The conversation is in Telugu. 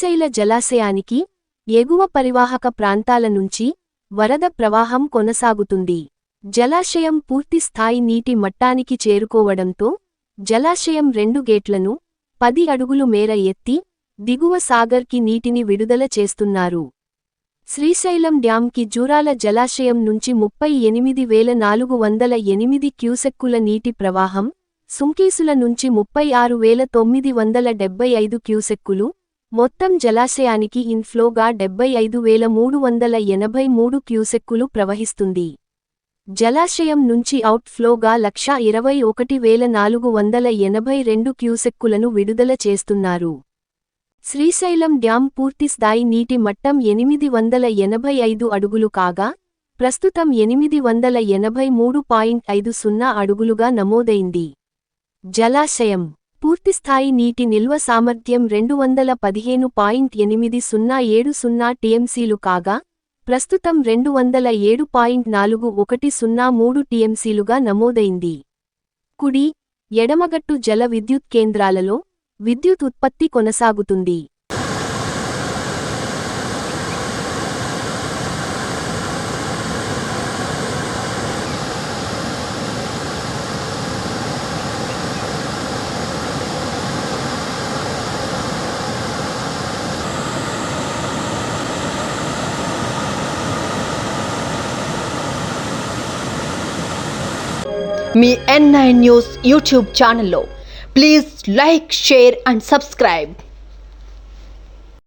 శ్రీశైల జలాశయానికి ఎగువ పరివాహక ప్రాంతాల నుంచి వరద ప్రవాహం కొనసాగుతుంది. జలాశయం పూర్తి స్థాయి నీటి మట్టానికి చేరుకోవడంతో జలాశయం 2 గేట్లను 10 అడుగులు మేర ఎత్తి దిగువ సాగర్కి నీటిని విడుదల చేస్తున్నారు. శ్రీశైలం డ్యాంకి జూరాల జలాశయం నుంచి 38,408 క్యూసెక్కుల నీటి ప్రవాహం, సుంకీసుల నుంచి 36,975 క్యూసెక్కులు, మొత్తం జలాశయానికి ఇన్ఫ్లోగా 75,383 క్యూసెక్కులు ప్రవహిస్తుంది. జలాశయం నుంచి అవుట్ఫ్లోగా 1,21,482 క్యూసెక్కులను విడుదల చేస్తున్నారు. శ్రీశైలం డ్యాం పూర్తి స్థాయి నీటి మట్టం 885 అడుగులు కాగా, ప్రస్తుతం 883.50 అడుగులుగా నమోదైంది. జలాశయం పూర్తిస్థాయి నీటి నిల్వ సామర్థ్యం 215.8070 టీఎంసీలు కాగా, ప్రస్తుతం 207.4103 టీఎంసీలుగా నమోదైంది. కుడి, ఎడమగట్టు జల విద్యుత్ కేంద్రాలలో విద్యుత్ ఉత్పత్తి కొనసాగుతుంది. మీ N9 న్యూస్ యూట్యూబ్ ఛానల్లో please like, share and subscribe.